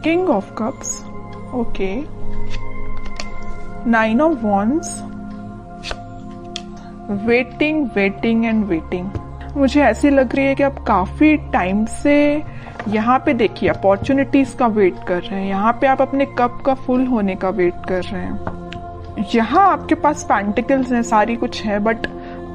King of cups, okay, 9 of wands, waiting waiting and waiting. मुझे ऐसी लग रही है कि आप काफी टाइम से यहाँ पे देखिए अपॉर्चुनिटीज का वेट कर रहे हैं, यहाँ पे आप अपने कप का फुल होने का वेट कर रहे हैं। यहाँ आपके पास पेंटिकल्स हैं, सारी कुछ है, बट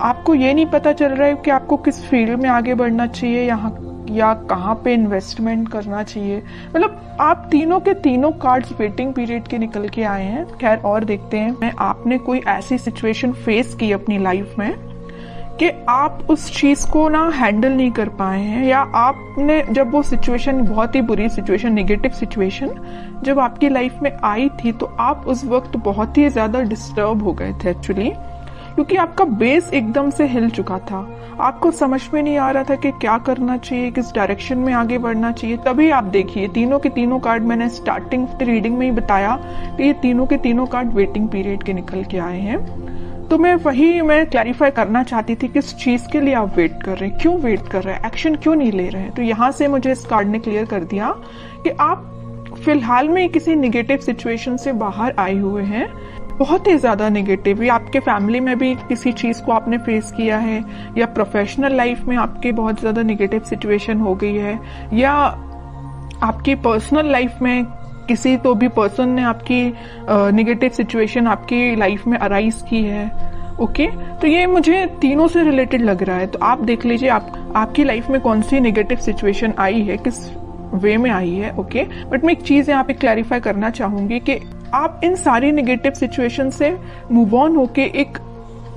आपको ये नहीं पता चल रहा है कि आपको किस फील्ड में आगे बढ़ना चाहिए यहाँ या कहाँ पे इन्वेस्टमेंट करना चाहिए। मतलब आप तीनों के तीनों कार्ड्स वेटिंग पीरियड के निकल के आए हैं। खैर और देखते हैं, मैं आपने कोई ऐसी सिचुएशन फेस की अपनी लाइफ में कि आप उस चीज को ना हैंडल नहीं कर पाए हैं, या आपने जब वो सिचुएशन, बहुत ही बुरी सिचुएशन, नेगेटिव सिचुएशन जब आपकी लाइफ में आई थी, तो आप उस वक्त बहुत ही ज्यादा डिस्टर्ब हो गए थे एक्चुअली, क्योंकि आपका बेस एकदम से हिल चुका था। आपको समझ में नहीं आ रहा था कि क्या करना चाहिए, किस डायरेक्शन में आगे बढ़ना चाहिए। तभी आप देखिए तीनों के तीनों कार्ड, मैंने स्टार्टिंग रीडिंग में ही बताया कि ये तीनों के तीनों कार्ड वेटिंग पीरियड के निकल के आए हैं। तो मैं क्लैरिफाई करना चाहती थी किस चीज के लिए आप वेट कर रहे हैं, क्यों वेट कर रहे हैं, एक्शन क्यों नहीं ले रहे हैं। तो यहाँ से मुझे इस कार्ड ने क्लियर कर दिया कि आप फिलहाल में किसी निगेटिव सिचुएशन से बाहर आए हुए हैं, बहुत ही ज्यादा नेगेटिव। या आपके फैमिली में भी किसी चीज को आपने फेस किया है, या प्रोफेशनल लाइफ में आपके बहुत ज्यादा नेगेटिव सिचुएशन हो गई है, या आपकी पर्सनल लाइफ में किसी तो भी पर्सन ने आपकी नेगेटिव सिचुएशन आपकी लाइफ में अराइज की है। ओके, तो ये मुझे तीनों से रिलेटेड लग रहा है। तो आप देख लीजिए आपकी लाइफ में कौन सी नेगेटिव सिचुएशन आई है, किस वे में आई है। ओके, बट मैं एक चीज यहाँ पे क्लैरिफाई करना चाहूंगी कि आप इन सारी नेगेटिव सिचुएशन से मूव ऑन होके एक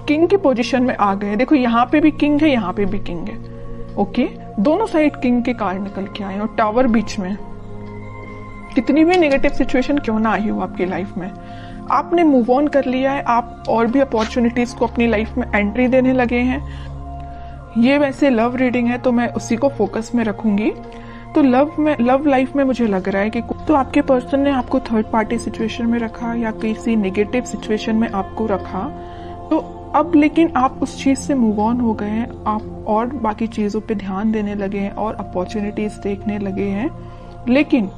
किंग की पोजीशन में आ गए। देखो यहाँ पे भी किंग है, यहाँ पे भी किंग है। ओके, दोनों साइड किंग के कार्ड निकल के आए, और टावर बीच में। कितनी भी नेगेटिव सिचुएशन क्यों ना आई हो आपकी लाइफ में, आपने मूव ऑन कर लिया है। आप और भी अपॉर्चुनिटीज को अपनी लाइफ में एंट्री देने लगे हैं। ये वैसे लव रीडिंग है, तो मैं उसी को फोकस में रखूंगी। तो लव लाइफ में मुझे लग रहा है कि तो आपके पर्सन ने आपको थर्ड पार्टी सिचुएशन में रखा, या किसी नेगेटिव सिचुएशन में आपको रखा। तो अब लेकिन आप उस चीज से मूव ऑन हो गए हैं, आप और बाकी चीजों पे ध्यान देने लगे हैं और अपॉर्चुनिटीज देखने लगे हैं। लेकिन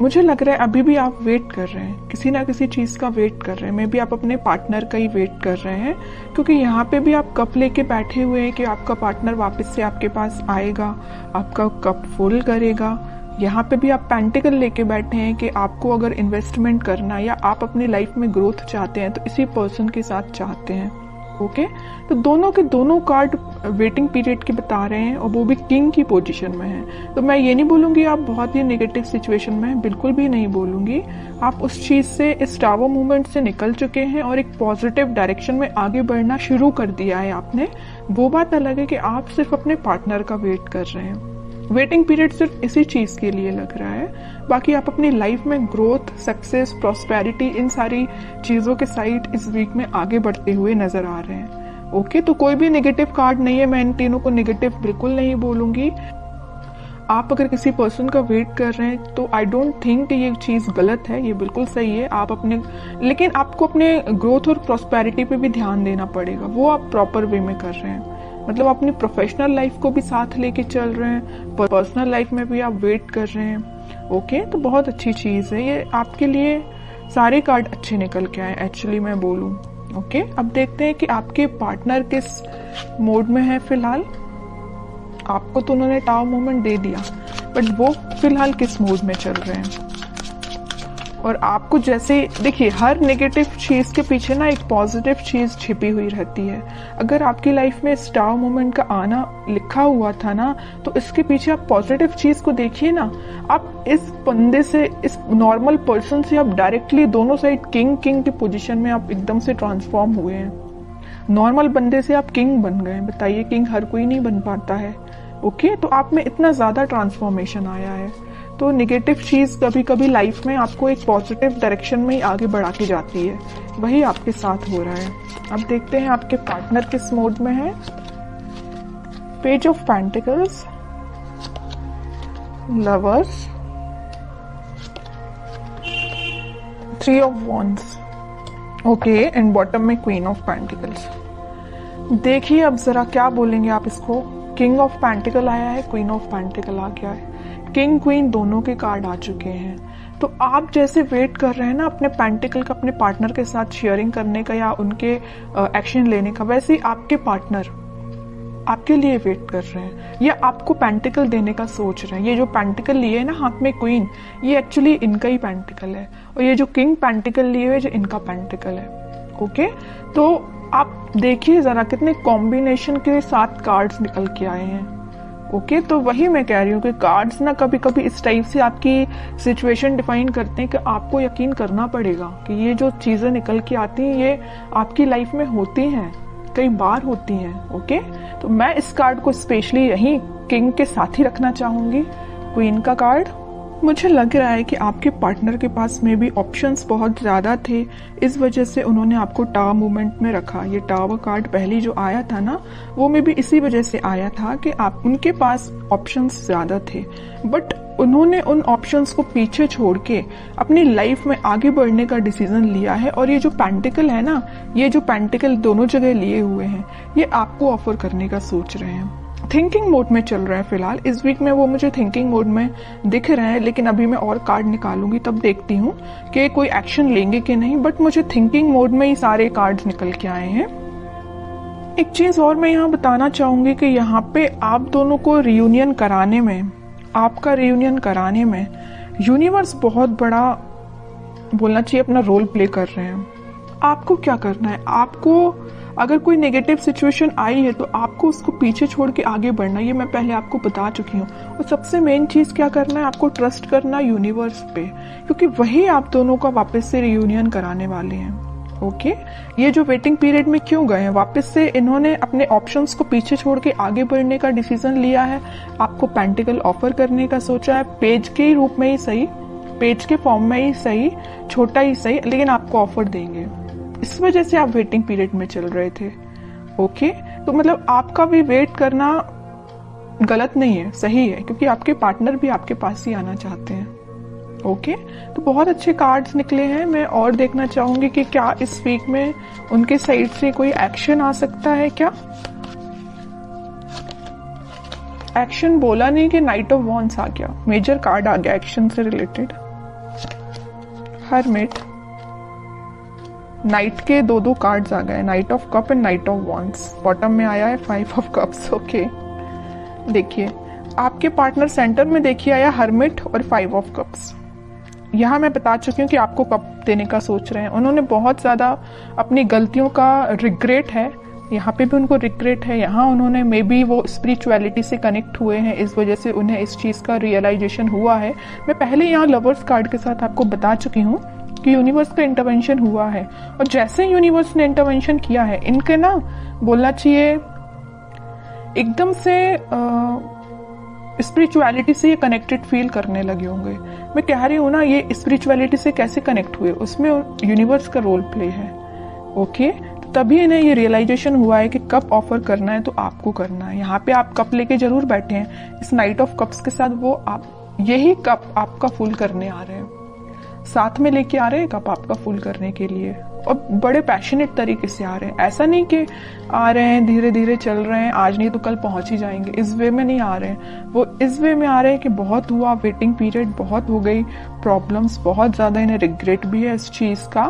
मुझे लग रहा है अभी भी आप वेट कर रहे हैं, किसी ना किसी चीज का वेट कर रहे हैं। मे भी आप अपने पार्टनर का ही वेट कर रहे हैं, क्योंकि यहाँ पे भी आप कप लेके बैठे हुए हैं कि आपका पार्टनर वापस से आपके पास आएगा, आपका कप फुल करेगा। यहाँ पे भी आप पेंटिकल लेके बैठे हैं कि आपको अगर इन्वेस्टमेंट करना है या आप अपनी लाइफ में ग्रोथ चाहते हैं तो इसी पर्सन के साथ चाहते हैं। ओके, तो दोनों के दोनों कार्ड वेटिंग पीरियड के बता रहे हैं, और वो भी किंग की पोजीशन में है। तो मैं ये नहीं बोलूंगी आप बहुत ही नेगेटिव सिचुएशन में हैं, बिल्कुल भी नहीं बोलूंगी। आप उस चीज से, इस टावर मूवमेंट से निकल चुके हैं और एक पॉजिटिव डायरेक्शन में आगे बढ़ना शुरू कर दिया है आपने। वो बात अलग है कि आप सिर्फ अपने पार्टनर का वेट कर रहे हैं। वेटिंग पीरियड सिर्फ इसी चीज के लिए लग रहा है। बाकी आप अपनी लाइफ में ग्रोथ, सक्सेस, प्रॉस्पेरिटी, इन सारी चीजों के साइड इस वीक में आगे बढ़ते हुए नजर आ रहे हैं। ओके, तो कोई भी नेगेटिव कार्ड नहीं है, मैं इन तीनों को नेगेटिव बिल्कुल नहीं बोलूंगी। आप अगर किसी पर्सन का वेट कर रहे हैं तो आई डोंट थिंक कि ये चीज गलत है, ये बिल्कुल सही है। आप अपने, लेकिन आपको अपने ग्रोथ और प्रॉस्पेरिटी पे भी ध्यान देना पड़ेगा, वो आप प्रॉपर वे में कर रहे हैं। मतलब अपनी प्रोफेशनल लाइफ को भी साथ लेके चल रहे हैं, पर्सनल लाइफ में भी आप वेट कर रहे हैं। ओके, तो बहुत अच्छी चीज है ये आपके लिए। सारे कार्ड अच्छे निकल के आए एक्चुअली मैं बोलूं। ओके, अब देखते हैं कि आपके पार्टनर किस मोड में है फिलहाल। आपको तो उन्होंने टावर मूवमेंट दे दिया, बट वो फिलहाल किस मोड में चल रहे हैं। और आपको जैसे देखिए, हर नेगेटिव चीज के पीछे ना एक पॉजिटिव चीज छिपी हुई रहती है। अगर आपकी लाइफ में स्टार मोमेंट का आना लिखा हुआ था ना, तो इसके पीछे आप पॉजिटिव चीज को देखिए ना। आप इस बंदे से, इस नॉर्मल पर्सन से आप डायरेक्टली दोनों साइड किंग की पोजीशन में आप एकदम से ट्रांसफॉर्म हुए हैं। नॉर्मल बंदे से आप किंग बन गए। बताइए, किंग हर कोई नहीं बन पाता है। ओके, तो आप में इतना ज्यादा ट्रांसफॉर्मेशन आया है। तो नेगेटिव चीज कभी कभी लाइफ में आपको एक पॉजिटिव डायरेक्शन में ही आगे बढ़ा के जाती है, वही आपके साथ हो रहा है। अब देखते हैं आपके पार्टनर किस मोड में है। Page of pentacles, lovers, 3 of wands, okay, and bottom में क्वीन ऑफ पेंटिकल्स। देखिए अब जरा क्या बोलेंगे आप इसको। किंग ऑफ पेंटिकल आया है, क्वीन ऑफ पेंटिकल आ गया है। किंग क्वीन दोनों के कार्ड आ चुके हैं। तो आप जैसे वेट कर रहे हैं ना अपने पेंटिकल का अपने पार्टनर के साथ शेयरिंग करने का या उनके एक्शन लेने का, वैसे ही आपके पार्टनर आपके लिए वेट कर रहे हैं या आपको पेंटिकल देने का सोच रहे हैं। ये जो पेंटिकल लिए है ना हाथ में क्वीन, ये एक्चुअली इनका ही पेंटिकल है, और ये जो किंग पेंटिकल लिए हुए जो इनका पेंटिकल है। ओके, तो आप देखिए जरा कितने कॉम्बिनेशन के साथ कार्ड्स निकल के आए हैं। ओके, तो वही मैं कह रही हूँ कि कार्ड्स ना कभी कभी इस टाइप से आपकी सिचुएशन डिफाइन करते हैं कि आपको यकीन करना पड़ेगा कि ये जो चीजें निकल के आती हैं ये आपकी लाइफ में होती हैं, कई बार होती हैं। ओके, तो मैं इस कार्ड को स्पेशली यही किंग के साथ ही रखना चाहूंगी, क्वीन का कार्ड। मुझे लग रहा है कि आपके पार्टनर के पास में भी ऑप्शंस बहुत ज्यादा थे, इस वजह से उन्होंने आपको टावर मूवमेंट में रखा। ये टावर कार्ड पहली जो आया था ना, वो में भी इसी वजह से आया था कि आप उनके पास ऑप्शंस ज्यादा थे, बट उन्होंने उन ऑप्शंस को पीछे छोड़ के अपनी लाइफ में आगे बढ़ने का डिसीजन लिया है। और ये जो पेंटिकल है ना, ये जो पेंटिकल दोनों जगह लिए हुए हैं, ये आपको ऑफर करने का सोच रहे हैं। थिंकिंग मोड में चल रहा है फिलहाल, इस वीक में वो मुझे थिंकिंग मोड में दिख रहे हैं, लेकिन अभी मैं और कार्ड निकालूंगी तब देखती हूँ कि कोई एक्शन लेंगे कि नहीं, बट मुझे थिंकिंग मोड में ही सारे कार्ड्स निकल के आए हैं। एक चीज और मैं यहाँ बताना चाहूंगी कि यहाँ पे आप दोनों को रियूनियन कराने में, आपका रियूनियन कराने में यूनिवर्स बहुत बड़ा बोलना चाहिए अपना रोल प्ले कर रहे हैं। आपको क्या करना है, आपको अगर कोई नेगेटिव सिचुएशन आई है तो आपको उसको पीछे छोड़ के आगे बढ़ना, ये मैं पहले आपको बता चुकी हूँ। और सबसे मेन चीज क्या करना है, आपको ट्रस्ट करना यूनिवर्स पे, क्योंकि वही आप दोनों का वापस से रियूनियन कराने वाले हैं। ओके, ये जो वेटिंग पीरियड में क्यों गए हैं, वापस से इन्होंने अपने ऑप्शंस को पीछे छोड़ के आगे बढ़ने का डिसीजन लिया है, आपको पेंटिकल ऑफर करने का सोचा है, पेज के रूप में ही सही, पेज के फॉर्म में ही सही, छोटा ही सही, लेकिन आपको ऑफर देंगे। इस वजह से आप वेटिंग पीरियड में चल रहे थे। ओके, तो मतलब आपका भी वेट करना गलत नहीं है, सही है, क्योंकि आपके पार्टनर भी आपके पास ही आना चाहते हैं। ओके, तो बहुत अच्छे कार्ड्स निकले हैं। मैं और देखना चाहूंगी कि क्या इस वीक में उनके साइड से कोई एक्शन आ सकता है। क्या एक्शन बोला नहीं कि नाइट ऑफ वॉन्ड्स आ गया, मेजर कार्ड आ गया एक्शन से रिलेटेड। हरमिट, नाइट के दो कार्ड्स आ गए, night of cup and night of wands. Bottom में आया है 5 ऑफ कप्स। ओके, देखिए आपके पार्टनर सेंटर में देखिए आया हरमिट और 5 ऑफ कप्स। यहाँ मैं बता चुकी हूँ कि आपको कप देने का सोच रहे हैं। उन्होंने बहुत ज्यादा अपनी गलतियों का रिग्रेट है, यहाँ पे भी उनको रिग्रेट है, यहाँ उन्होंने मे बी वो स्पिरिचुअलिटी से कनेक्ट हुए हैं, इस वजह से उन्हें इस चीज का रियलाइजेशन हुआ है। मैं पहले यहाँ लवर्स कार्ड के साथ आपको बता चुकी हूँ कि यूनिवर्स का इंटरवेंशन हुआ है, और जैसे यूनिवर्स ने इंटरवेंशन किया है, इनके ना बोलना चाहिए एकदम से स्पिरिचुअलिटी से ये कनेक्टेड फील करने लगे होंगे। मैं कह रही हूँ ना, ये स्पिरिचुअलिटी से कैसे कनेक्ट हुए, उसमें यूनिवर्स का रोल प्ले है। ओके, तो तभी इन्हें ये रियलाइजेशन हुआ है कि कप ऑफर करना है तो आपको करना है। यहाँ पे आप कप लेके जरूर बैठे हैं, इस नाइट ऑफ कप्स के साथ वो आप यही कप आपका फुल करने आ रहे हैं, साथ में लेके आ रहे हैं कप आपका फुल करने के लिए, और बड़े पैशनेट तरीके से आ रहे हैं। ऐसा नहीं कि आ रहे हैं धीरे धीरे चल रहे हैं, आज नहीं तो कल पहुंच ही जाएंगे, इस वे में नहीं आ रहे हैं। वो इस वे में आ रहे हैं कि बहुत हुआ, वेटिंग पीरियड बहुत हो गई, प्रॉब्लम्स बहुत ज्यादा, इन्हें रिग्रेट भी है इस चीज का।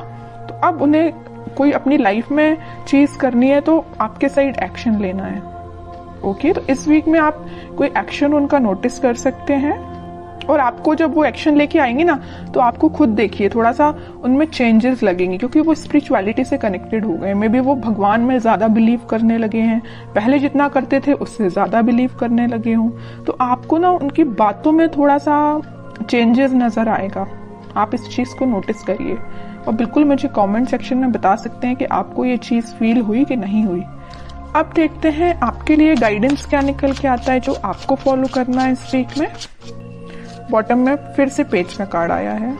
तो अब उन्हें कोई अपनी लाइफ में चीज करनी है तो आपके साइड एक्शन लेना है। ओके, तो इस वीक में आप कोई एक्शन उनका नोटिस कर सकते हैं, और आपको जब वो एक्शन लेके आएंगे ना, तो आपको खुद देखिए थोड़ा सा उनमें चेंजेस लगेंगे, क्योंकि वो स्पिरिचुअलिटी से कनेक्टेड हो गए। मे बी वो भगवान में ज्यादा बिलीव करने लगे हैं, पहले जितना करते थे उससे ज्यादा बिलीव करने लगे हों। तो आपको ना उनकी बातों में थोड़ा सा चेंजेस नजर आएगा, आप इस चीज को नोटिस करिए, और बिल्कुल मुझे कमेंट सेक्शन में बता सकते हैं कि आपको ये चीज फील हुई कि नहीं हुई। अब देखते हैं आपके लिए गाइडेंस क्या निकल के आता है जो आपको फॉलो करना है इस वीक में। बॉटम में फिर से पेज का कार्ड आया है।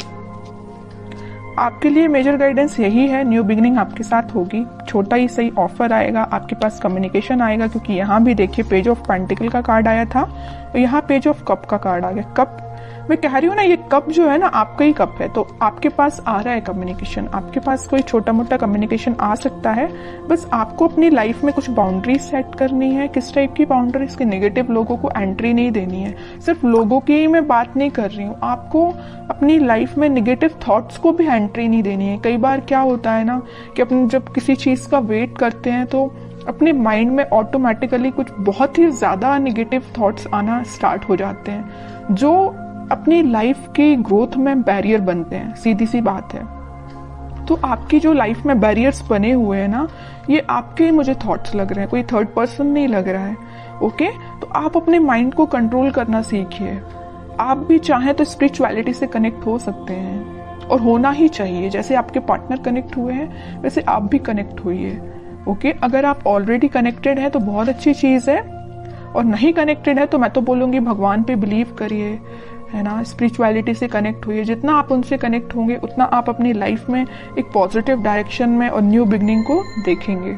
आपके लिए मेजर गाइडेंस यही है, न्यू बिगिनिंग आपके साथ होगी, छोटा ही सही ऑफर आएगा, आपके पास कम्युनिकेशन आएगा, क्योंकि यहाँ भी देखिए पेज ऑफ पेंटिकल का कार्ड आया था और यहाँ पेज ऑफ कप का कार्ड आ गया। कप मैं कह रही हूँ ना, ये कप जो है ना आपका ही कप है, तो आपके पास आ रहा है कम्युनिकेशन, आपके पास कोई छोटा मोटा कम्युनिकेशन आ सकता है। बस आपको अपनी लाइफ में कुछ बाउंड्रीज सेट करनी है। किस टाइप की बाउंड्रीज? के नेगेटिव लोगों को एंट्री नहीं देनी है। सिर्फ लोगों की ही मैं बात नहीं कर रही हूँ, आपको अपनी लाइफ में नेगेटिव थॉट्स को भी एंट्री नहीं देनी है। कई बार क्या होता है ना कि अपन जब किसी चीज का वेट करते हैं तो अपने माइंड में ऑटोमेटिकली कुछ बहुत ही ज्यादा नेगेटिव थॉट्स आना स्टार्ट हो जाते हैं, जो अपनी लाइफ की ग्रोथ में बैरियर बनते हैं। सीधी सी बात है। तो आपकी जो लाइफ में बैरियर्स बने हुए हैं ना, ये आपके मुझे थॉट्स लग रहे हैं, कोई थर्ड पर्सन नहीं लग रहा है। ओके, तो आप अपने माइंड को कंट्रोल करना सीखिए। आप भी चाहें तो स्पिरिचुअलिटी से कनेक्ट हो सकते हैं, और होना ही चाहिए। जैसे आपके पार्टनर कनेक्ट हुए हैं वैसे आप भी कनेक्ट होइए। ओके, अगर आप ऑलरेडी कनेक्टेड हैं तो बहुत अच्छी चीज है, और नहीं कनेक्टेड है तो मैं तो बोलूंगी भगवान पे बिलीव करिए, है ना, स्पिरिचुअलिटी से कनेक्ट हुई है। जितना आप उनसे कनेक्ट होंगे उतना आप अपनी लाइफ में एक पॉजिटिव डायरेक्शन में और न्यू बिगनिंग को देखेंगे।